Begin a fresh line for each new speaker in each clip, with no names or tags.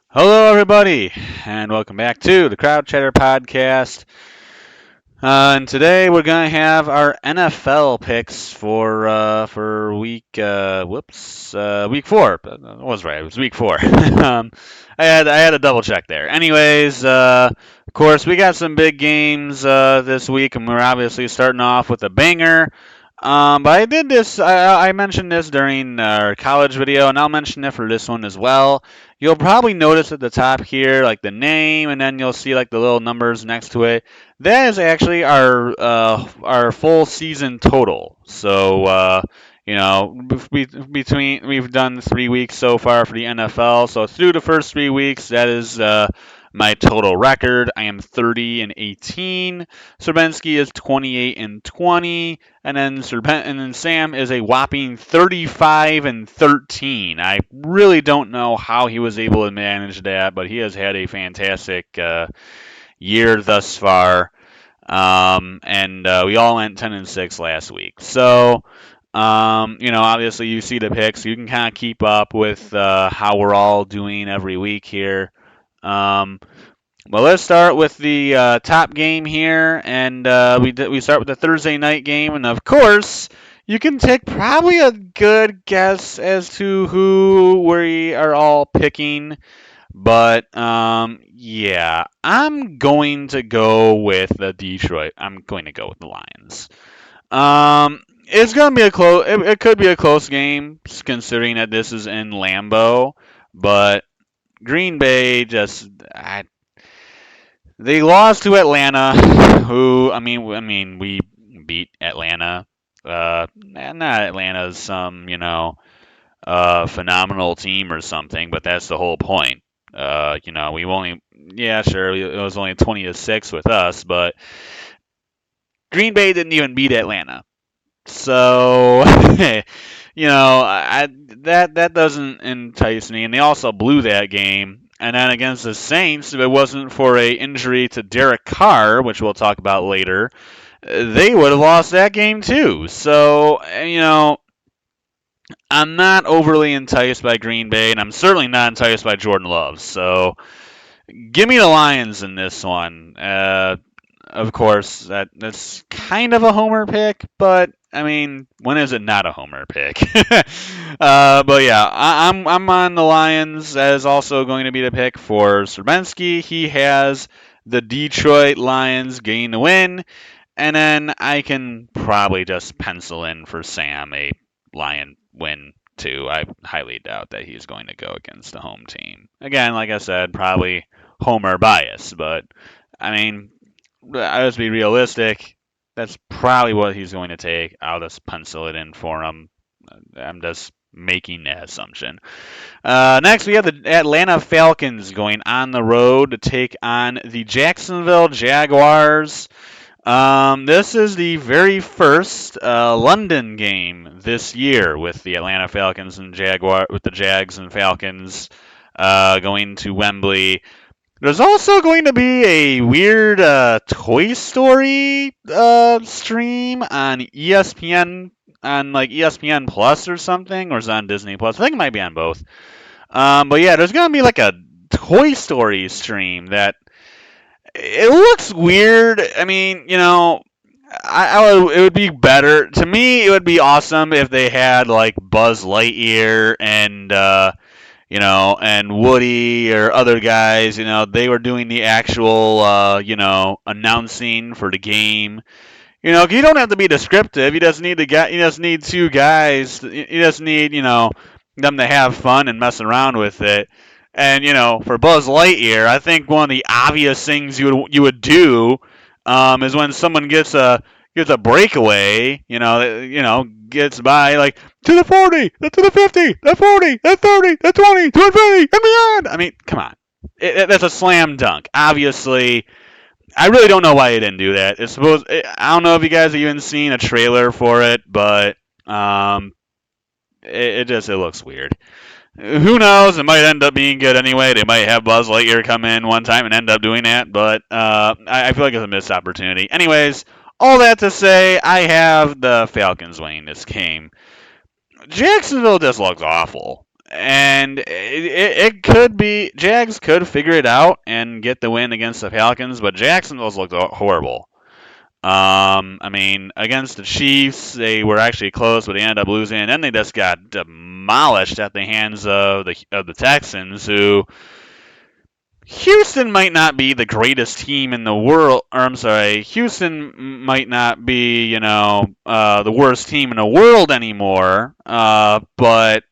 Hello, everybody, and welcome back to the Crowd Chatter Podcast. And today we're gonna have our NFL picks for week 4. I was right. It was week 4. I had a double check there. Anyways, of course we got some big games this week, and we're obviously starting off with a banger. But I did this. I mentioned this during our college video, and I'll mention it for this one as well. You'll probably notice at the top here, like the name, and then you'll see like the little numbers next to it. That is actually our full season total. So between we've done 3 weeks so far for the NFL. So through the first 3 weeks, that is my total record. I am 30-18. Serbenski is 28-20, and then Sam is a whopping 35-13. I really don't know how he was able to manage that, but he has had a fantastic year thus far. And we all went 10-6 last week. So, obviously you see the picks. You can kind of keep up with how we're all doing every week here. Um, well, let's start with the top game here, and we start with the Thursday night game, and of course, you can take probably a good guess as to who we are all picking. But yeah, I'm going to go with the Detroit. I'm going to go with the Lions. It's gonna be a close. It could be a close game considering that this is in Lambeau, but Green Bay they lost to Atlanta, who we beat Atlanta. Not Atlanta's some phenomenal team or something, but that's the whole point. We only, yeah, sure, it was only 20-6 with us, but Green Bay didn't even beat Atlanta. So, that doesn't entice me. And they also blew that game. And then against the Saints, if it wasn't for a injury to Derek Carr, which we'll talk about later, they would have lost that game too. So, I'm not overly enticed by Green Bay, and I'm certainly not enticed by Jordan Love. So, give me the Lions in this one. Of course, that's kind of a homer pick, but I mean, when is it not a homer pick? But yeah, I'm on the Lions. That is also going to be the pick for Serbenski. He has the Detroit Lions getting the win, and then I can probably just pencil in for Sam a Lion win too. I highly doubt that he's going to go against the home team. Again, like I said, probably homer bias, but I mean, let's be realistic. That's probably what he's going to take. I'll just pencil it in for him. I'm just making that assumption. Next, we have the Atlanta Falcons going on the road to take on the Jacksonville Jaguars. This is the very first London game this year with the Atlanta Falcons and with the Jags and Falcons going to Wembley. There's also going to be a weird Toy Story stream on ESPN, on like ESPN Plus or something, or is it on Disney Plus? I think it might be on both. But yeah, there's going to be like a Toy Story stream that it looks weird. I mean, it would be better to me. It would be awesome if they had like Buzz Lightyear and Woody or other guys, they were doing the actual, announcing for the game. You don't have to be descriptive. You just need two guys. You just need, them to have fun and mess around with it. And for Buzz Lightyear, I think one of the obvious things you would do is when someone gets a breakaway, gets by like to the 40, to the 50, the 40, the 30, the 20, to infinity and beyond. I mean, come on, that's a slam dunk. Obviously, I really don't know why he didn't do that. I don't know if you guys have even seen a trailer for it, but it looks weird. Who knows? It might end up being good anyway. They might have Buzz Lightyear come in one time and end up doing that, but I feel like it's a missed opportunity. Anyways, all that to say, I have the Falcons winning this game. Jacksonville just looks awful. And it could be Jags could figure it out and get the win against the Falcons, but Jacksonville's looked horrible. I mean, against the Chiefs, they were actually close, but they ended up losing, and then they just got demolished at the hands of the Texans, who Houston might not be the greatest team in the world. Or I'm sorry, Houston might not be, the worst team in the world anymore. But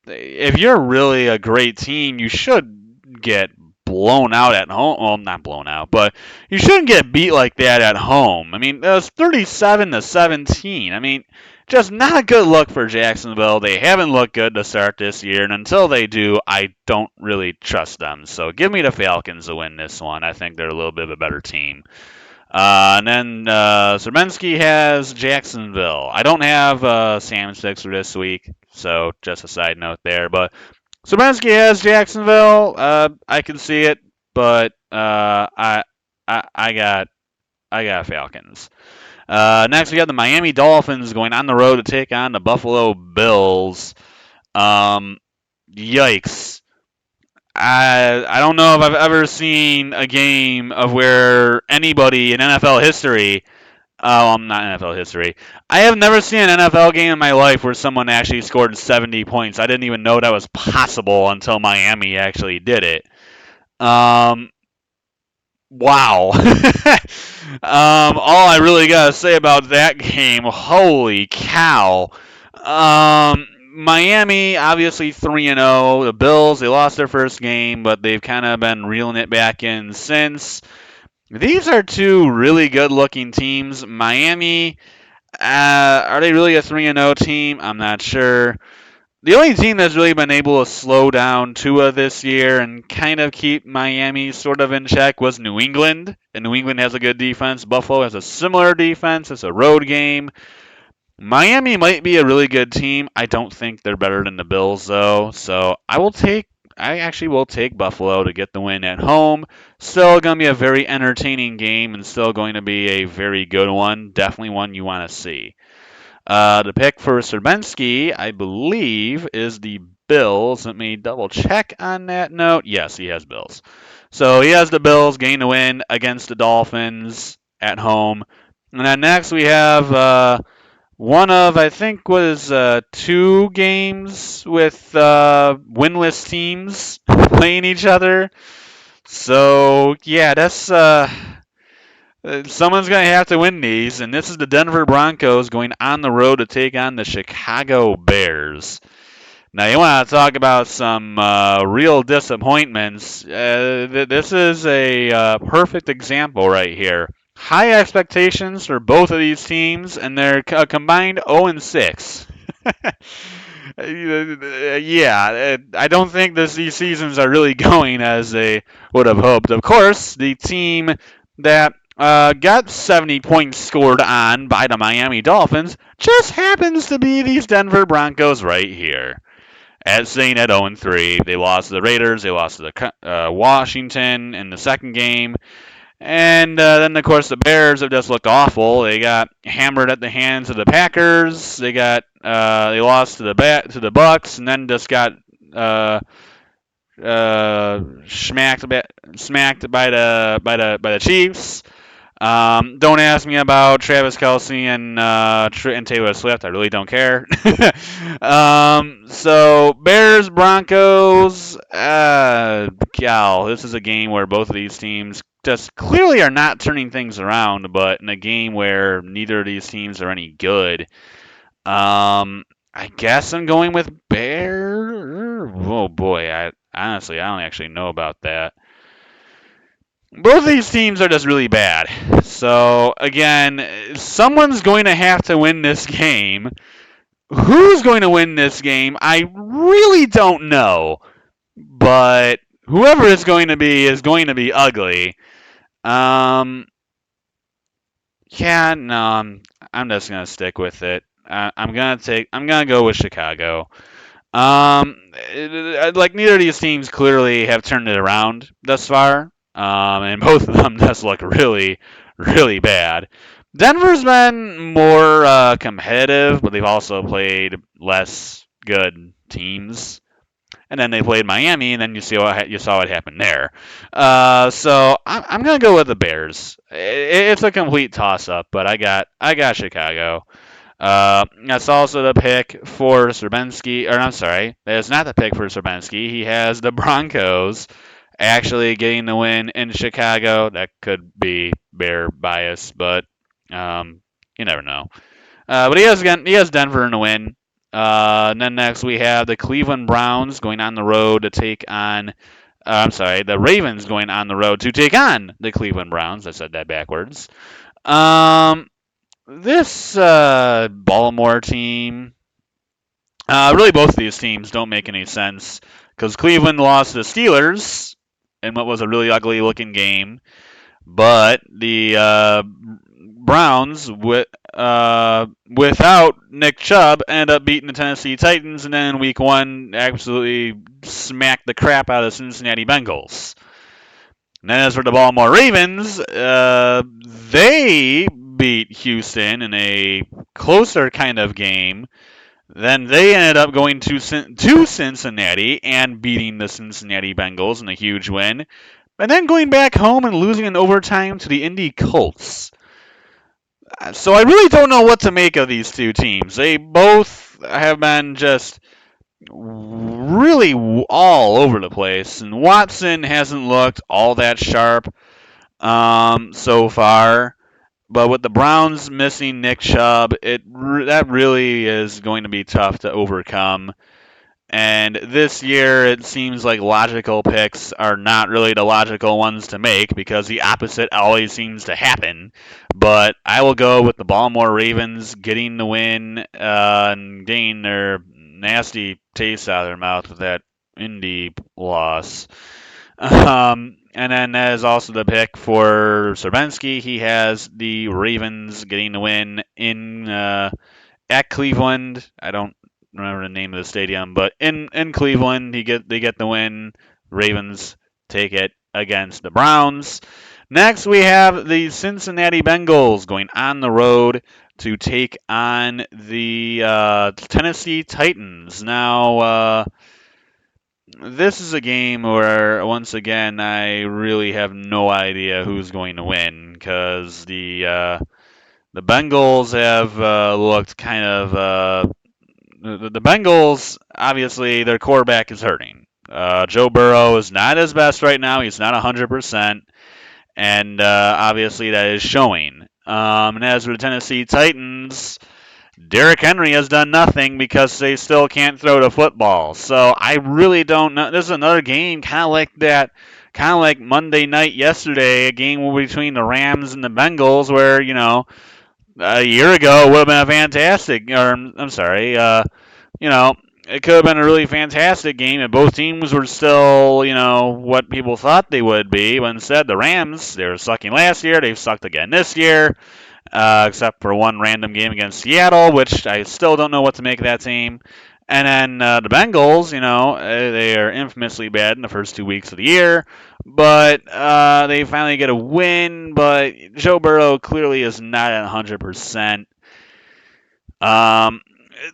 if you're really a great team, you should get blown out at home. Well, not blown out, but you shouldn't get beat like that at home. I mean, it was 37-17. I mean, just not a good look for Jacksonville. They haven't looked good to start this year, and until they do, I don't really trust them. So give me the Falcons to win this one. I think they're a little bit of a better team. And then Zerbensky has Jacksonville. I don't have Sam Sixer this week, so just a side note there. But Zerbensky has Jacksonville. I can see it, but I got Falcons. Next, we have the Miami Dolphins going on the road to take on the Buffalo Bills. Um, Yikes. I don't know if I've ever seen a game of where anybody in NFL history. Oh, I'm not NFL history. I have never seen an NFL game in my life where someone actually scored 70 points. I didn't even know that was possible until Miami actually did it. Um, Wow. All I really got to say about that game, holy cow. Miami, obviously 3-0. The Bills, they lost their first game, but they've kind of been reeling it back in since. These are two really good looking teams. Miami, are they really a 3-0 team? I'm not sure. The only team that's really been able to slow down Tua this year and kind of keep Miami sort of in check was New England. And New England has a good defense. Buffalo has a similar defense. It's a road game. Miami might be a really good team. I don't think they're better than the Bills though. So I actually will take Buffalo to get the win at home. Still going to be a very entertaining game and still going to be a very good one. Definitely one you want to see. The pick for Serbensky, I believe, is the Bills. Let me double check on that note. Yes, he has Bills. So he has the Bills gain a win against the Dolphins at home. And then next we have one of, I think, was two games with winless teams playing each other. So, yeah, that's someone's going to have to win these, and this is the Denver Broncos going on the road to take on the Chicago Bears. Now, you want to talk about some real disappointments. This is a perfect example right here. High expectations for both of these teams, and they're combined 0-6. Yeah, I don't think these seasons are really going as they would have hoped. Of course, the team that got 70 points scored on by the Miami Dolphins just happens to be these Denver Broncos right here. As seen at 0-3, they lost to the Raiders, they lost to the Washington in the second game, and then of course the Bears have just looked awful. They got hammered at the hands of the Packers. They lost to the Bucks, and then just got smacked by the Chiefs. Don't ask me about Travis Kelce and Taylor Swift. I really don't care. So Bears Broncos. This is a game where both of these teams just clearly are not turning things around, but in a game where neither of these teams are any good. I guess I'm going with Bear. Oh boy, honestly I don't actually know about that. Both of these teams are just really bad. So, again, someone's going to have to win this game. Who's going to win this game? I really don't know. But whoever it's going to be is going to be ugly. Yeah, no, I'm just going to stick with it. I'm gonna go with Chicago. Like neither of these teams clearly have turned it around thus far, and both of them just look really, really bad. Denver's been more competitive, but they've also played less good teams. and then they played Miami, and then you saw what happened there. So I'm gonna go with the Bears. It's a complete toss up, but I got Chicago. That's also the pick for Serbinsky, or I'm sorry, that's not the pick for Serbinsky. He has the Broncos actually getting the win in Chicago. That could be Bear bias, but you never know. But he has Denver in the win. And then next we have the Cleveland Browns going on the road to take on. I'm sorry, the Ravens going on the road to take on the Cleveland Browns. I said that backwards. Um, this Baltimore team, really both of these teams don't make any sense because Cleveland lost to the Steelers in what was a really ugly looking game, but the Browns without Nick Chubb ended up beating the Tennessee Titans, and then in Week 1 absolutely smacked the crap out of the Cincinnati Bengals. And then as for the Baltimore Ravens, they beat Houston in a closer kind of game. Then they ended up going to Cincinnati and beating the Cincinnati Bengals in a huge win. And then going back home and losing in overtime to the Indy Colts. So I really don't know what to make of these two teams. They both have been just really all over the place, and Watson hasn't looked all that sharp so far. But with the Browns missing Nick Chubb, that really is going to be tough to overcome. And this year, it seems like logical picks are not really the logical ones to make because the opposite always seems to happen. But I will go with the Baltimore Ravens getting the win and getting their nasty taste out of their mouth with that Indy loss. And then that is also the pick for Serbinsky. He has the Ravens getting the win in at Cleveland. I don't remember the name of the stadium, but in Cleveland, they get the win. Ravens take it against the Browns. Next, we have the Cincinnati Bengals going on the road to take on the Tennessee Titans. Now, this is a game where, once again, I really have no idea who's going to win because the Bengals have looked kind of. The Bengals, obviously, their quarterback is hurting. Joe Burrow is not his best right now. He's not 100%, and obviously that is showing. And as for the Tennessee Titans, Derrick Henry has done nothing because they still can't throw the football. So I really don't know. This is another game kind of like that, kind of like Monday night yesterday, a game between the Rams and the Bengals where, a year ago it would have been a fantastic, or I'm sorry, you know, it could have been a really fantastic game if both teams were still, what people thought they would be. But instead, the Rams, they were sucking last year. They've sucked again this year, except for one random game against Seattle, which I still don't know what to make of that team. And then the Bengals, they are infamously bad in the first 2 weeks of the year, but they finally get a win. But Joe Burrow clearly is not at 100%.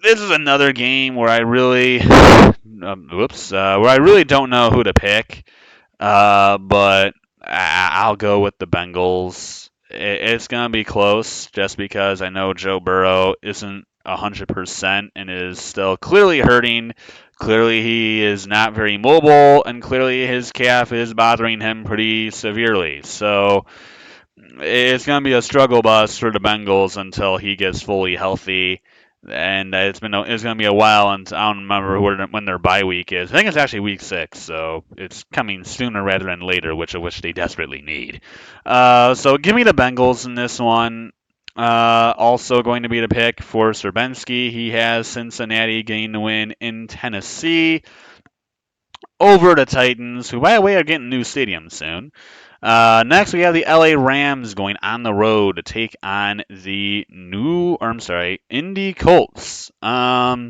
This is another game where I really, where I really don't know who to pick. But I'll go with the Bengals. It's gonna be close, just because I know Joe Burrow isn't 100% and is still clearly hurting. Clearly, he is not very mobile, and clearly his calf is bothering him pretty severely. So it's going to be a struggle bus for the Bengals until he gets fully healthy. And it's going to be a while, and I don't remember when their bye week is. I think it's actually week 6, so it's coming sooner rather than later, which they desperately need. So give me the Bengals in this one. Also going to be the pick for Serbinsky. He has Cincinnati getting the win in Tennessee over the Titans, who, by the way, are getting a new stadium soon. Next, we have the LA Rams going on the road to take on the Indy Colts. Yeah,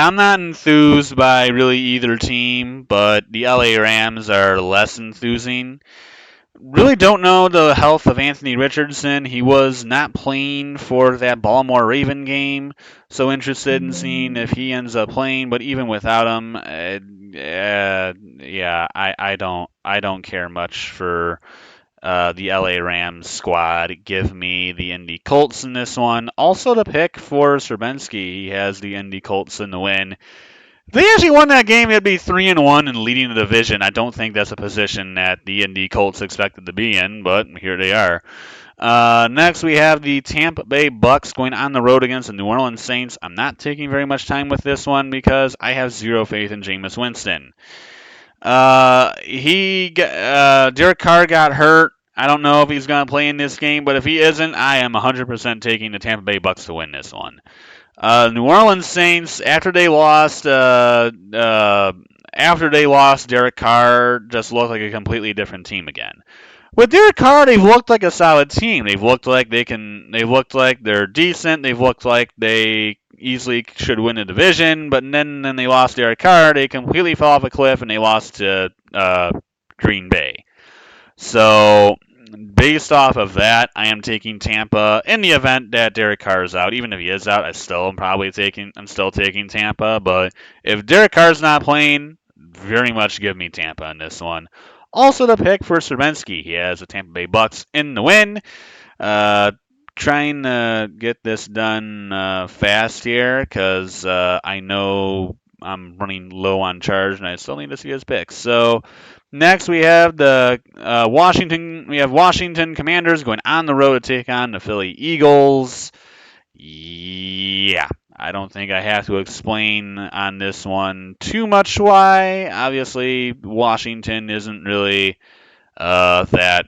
I'm not enthused by really either team, but the LA Rams are less enthusing. Really don't know the health of Anthony Richardson. He was not playing for that Baltimore Raven game, so interested in seeing if he ends up playing. But even without him, yeah, I don't care much for the LA Rams squad. Give me the Indy Colts in this one. Also, the pick for Serbenski. He has the Indy Colts in the win. If they actually won that game, it'd be 3-1 and leading the division. I don't think that's a position that the Indy Colts expected to be in, but here they are. Next, we have the Tampa Bay Bucks going on the road against the New Orleans Saints. I'm not taking very much time with this one because I have zero faith in Jameis Winston. Derek Carr got hurt. I don't know if he's going to play in this game, but if he isn't, I am 100% taking the Tampa Bay Bucks to win this one. New Orleans Saints, after they lost, Derek Carr just looked like a completely different team again. With Derek Carr, they've looked like a solid team. They've looked like they can. They've looked like they're decent. They've looked like they easily should win the division. But then they lost Derek Carr. They completely fell off a cliff, and they lost to Green Bay. So, based off of that, I am taking Tampa in the event that Derek Carr is out. Even if he is out, I'm still taking Tampa. But if Derek Carr's not playing, very much give me Tampa in this one. Also, the pick for Serbenski. He has the Tampa Bay Bucks in the win. Uh, Trying to get this done fast here because I know I'm running low on charge and I still need to see his picks. So next we have the Washington. We have Washington Commanders going on the road to take on the Philly Eagles. Yeah, I don't think I have to explain on this one too much why. Obviously, Washington isn't really that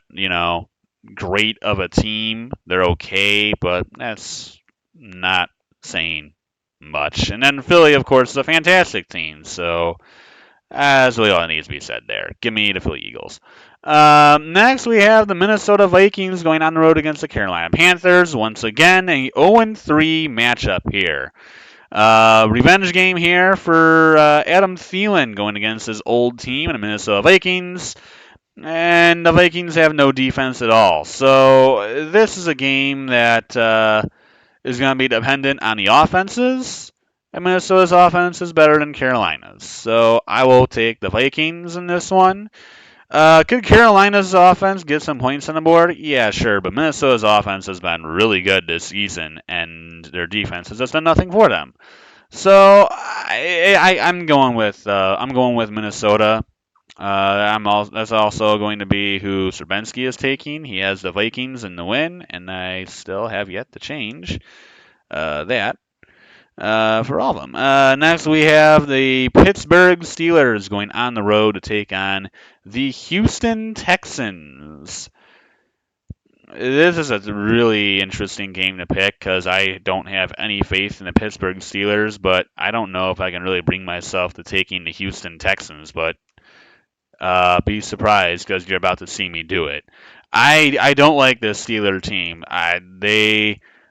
great of a team. They're okay, but that's not saying much. And then Philly, of course, is a fantastic team. So that's really all that needs to be said there. Give me the Philly Eagles. Next, we have the Minnesota Vikings going on the road against the Carolina Panthers. Once again, a 0-3 matchup here. Revenge game here for Adam Thielen going against his old team, the Minnesota Vikings. And the Vikings have no defense at all. So this is a game that is going to be dependent on the offenses. And Minnesota's offense is better than Carolina's. So I will take the Vikings in this one. Could Carolina's offense get some points on the board? Yeah, sure. But Minnesota's offense has been really good this season, and their defense has just done nothing for them. So I'm going with Minnesota. That's also going to be who Serbenski is taking. He has the Vikings in the win, and I still have yet to change that for all of them. Next, we have the Pittsburgh Steelers going on the road to take on the Houston Texans. This is a really interesting game to pick because I don't have any faith in the Pittsburgh Steelers, but I don't know if I can really bring myself to taking the Houston Texans. But be surprised because you're about to see me do it. I don't like this Steeler team.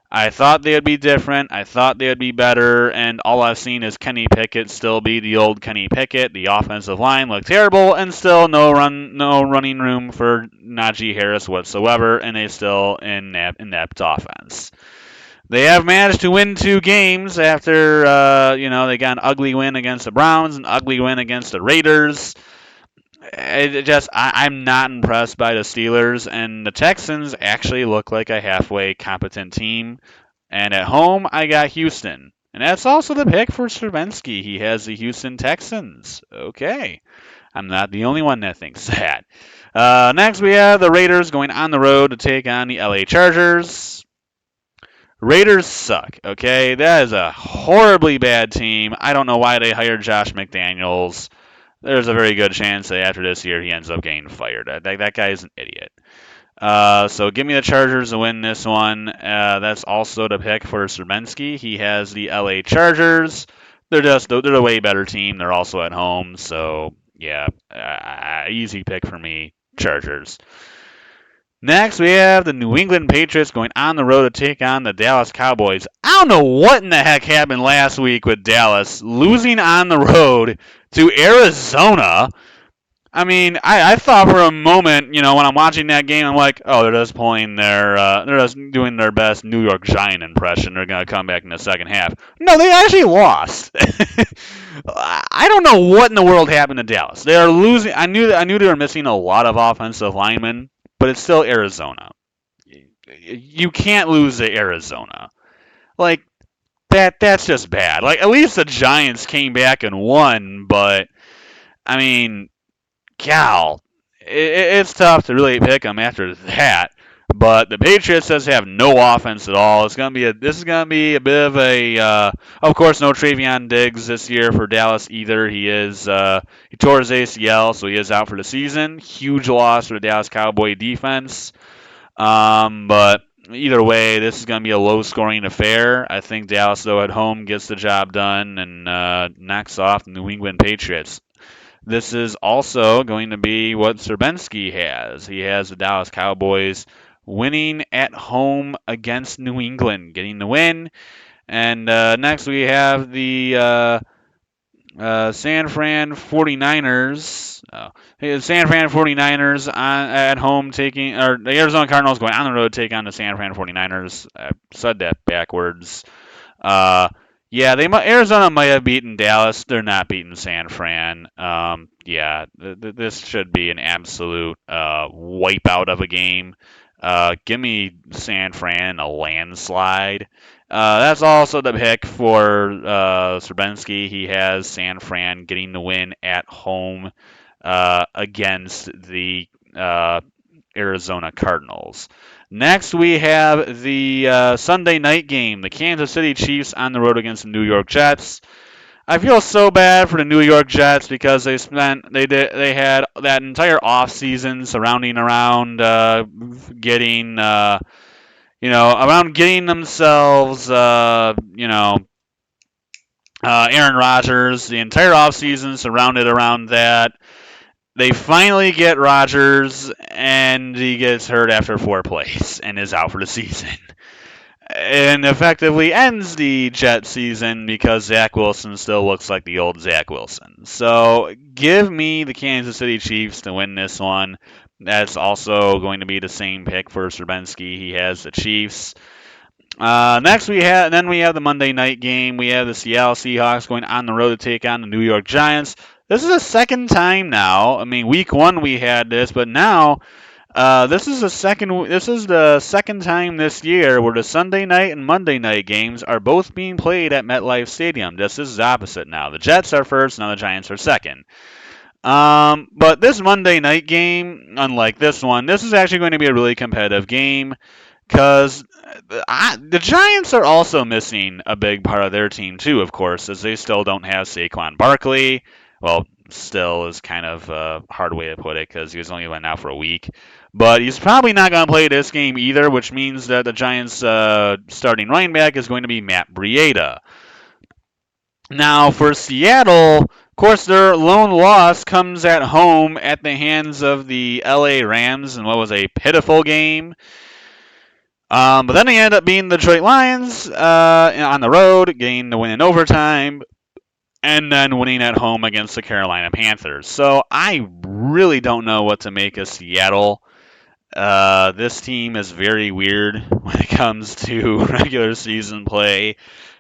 I thought they'd be different. I thought they'd be better, and all I've seen is Kenny Pickett still be the old Kenny Pickett. The offensive line looked terrible, and still no running room for Najee Harris whatsoever, and they still inept offense. They have managed to win 2 games after they got an ugly win against the Browns, an ugly win against the Raiders. I'm not impressed by the Steelers, and the Texans actually look like a halfway competent team. And at home, I got Houston. And that's also the pick for Stravinsky. He has the Houston Texans. Okay. I'm not the only one that thinks that. Next, we have the Raiders going on the road to take on the LA Chargers. Raiders suck, okay? That is a horribly bad team. I don't know why they hired Josh McDaniels. There's a very good chance that after this year he ends up getting fired. That guy is an idiot. So give me the Chargers to win this one. That's also the pick for Serbenski. He has the LA Chargers. They're a way better team. They're also at home. So yeah, easy pick for me, Chargers. Next, we have the New England Patriots going on the road to take on the Dallas Cowboys. I don't know what in the heck happened last week with Dallas losing on the road to Arizona. I mean, I thought for a moment, when I'm watching that game, I'm like, oh, they're just pulling they're just doing their best New York Giant impression. They're gonna come back in the second half. No, they actually lost. I don't know what in the world happened to Dallas. They are losing. I knew they were missing a lot of offensive linemen, but it's still Arizona. You can't lose to Arizona. Like that's just bad. Like at least the Giants came back and won, but I mean, Cal, it's tough to really pick them after that. But the Patriots just have no offense at all. This is gonna be a bit of a of course no Travion Diggs this year for Dallas either. He tore his ACL, so he is out for the season. Huge loss for the Dallas Cowboy defense. But either way, this is going to be a low-scoring affair. I think Dallas, though, at home gets the job done and knocks off the New England Patriots. This is also going to be what Serbenski has. He has the Dallas Cowboys winning at home against New England, getting the win. And next we have the San Fran 49ers. The San Fran 49ers at home or the Arizona Cardinals going on the road to take on the San Fran 49ers. I said that backwards. Uh, yeah, Arizona might have beaten Dallas. They're not beating San Fran. Yeah, this should be an absolute wipeout of a game. Give me San Fran a landslide. That's also the pick for Serbenski. He has San Fran getting the win at home against the Arizona Cardinals. Next, we have the Sunday night game, the Kansas City Chiefs on the road against the New York Jets. I feel so bad for the New York Jets because they had that entire offseason surrounding around getting themselves Aaron Rodgers. The entire offseason surrounded around that. They finally get Rodgers, and he gets hurt after 4 plays and is out for the season. And effectively ends the Jet season because Zach Wilson still looks like the old Zach Wilson. So give me the Kansas City Chiefs to win this one. That's also going to be the same pick for Serbenski. He has the Chiefs. Next we have the Monday night game. We have the Seattle Seahawks going on the road to take on the New York Giants. This is the second time now. I mean, week one we had this, but now this is the second. This is the second time this year where the Sunday night and Monday night games are both being played at MetLife Stadium. This is opposite now. The Jets are first, now the Giants are second. But this Monday night game, unlike this one, this is actually going to be a really competitive game because the Giants are also missing a big part of their team too, of course, as they still don't have Saquon Barkley. Well, still is kind of a hard way to put it because he was only went out for a week. But he's probably not going to play this game either, which means that the Giants' starting running back is going to be Matt Breida. Now, for Seattle, of course, their lone loss comes at home at the hands of the LA Rams in what was a pitiful game. But then they ended up being the Detroit Lions on the road, getting the win in overtime, and then winning at home against the Carolina Panthers. So I really don't know what to make of Seattle. This team is very weird when it comes to regular season play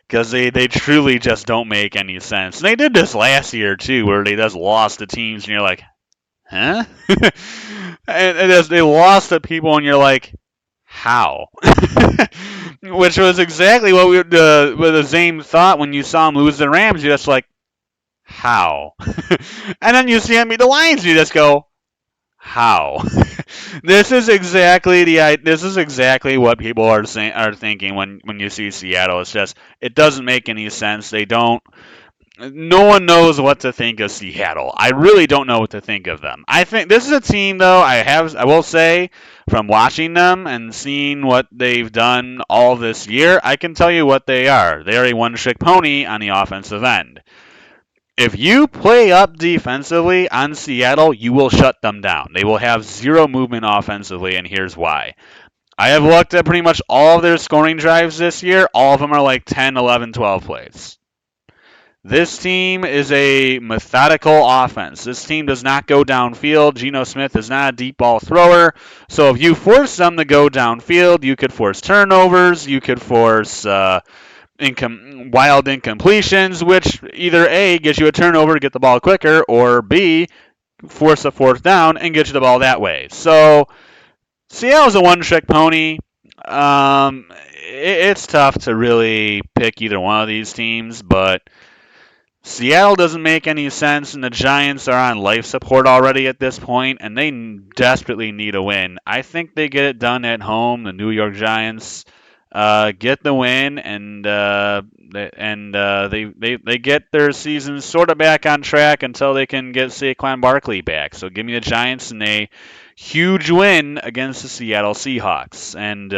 because they truly just don't make any sense. And they did this last year too, where they just lost to teams, and you're like, huh? and they lost to people, and you're like, how? Which was exactly what what the Zane thought when you saw him lose the Rams. You're just like, how? And then you see him beat the Lions, you just go, how? This is exactly what people are thinking when you see Seattle. It's just it doesn't make any sense. They don't. No one knows what to think of Seattle. I really don't know what to think of them. I think this is a team, though. I will say, from watching them and seeing what they've done all this year, I can tell you what they are. They are a one-trick pony on the offensive end. If you play up defensively on Seattle, you will shut them down. They will have zero movement offensively, and here's why. I have looked at pretty much all of their scoring drives this year. All of them are like 10, 11, 12 plays. This team is a methodical offense. This team does not go downfield. Geno Smith is not a deep ball thrower. So if you force them to go downfield, you could force turnovers. You could force wild incompletions, which either A, gets you a turnover to get the ball quicker, or B, force a fourth down and get you the ball that way. So Seattle's a one-trick pony. It's tough to really pick either one of these teams, but Seattle doesn't make any sense, and the Giants are on life support already at this point, and they desperately need a win. I think they get it done at home. The New York Giants get the win, and they get their season sort of back on track until they can get Saquon Barkley back. So give me the Giants in a huge win against the Seattle Seahawks. And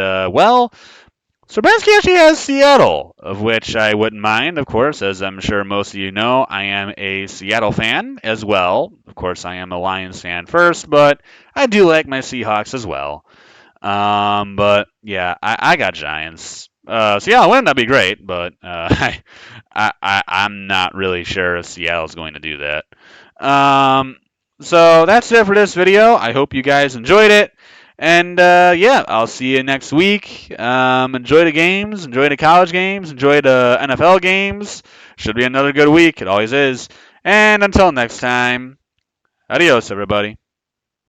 Surbanski actually has Seattle, of which I wouldn't mind, of course, as I'm sure most of you know. I am a Seattle fan as well. Of course, I am a Lions fan first, but I do like my Seahawks as well. But yeah, I got Giants. Seattle win, that'd be great, but I'm not really sure if Seattle's going to do that. Um, so that's it for this video. I hope you guys enjoyed it. And yeah, I'll see you next week. Enjoy the games, enjoy the college games, enjoy the NFL games. Should be another good week. It always is. And until next time, adios, everybody.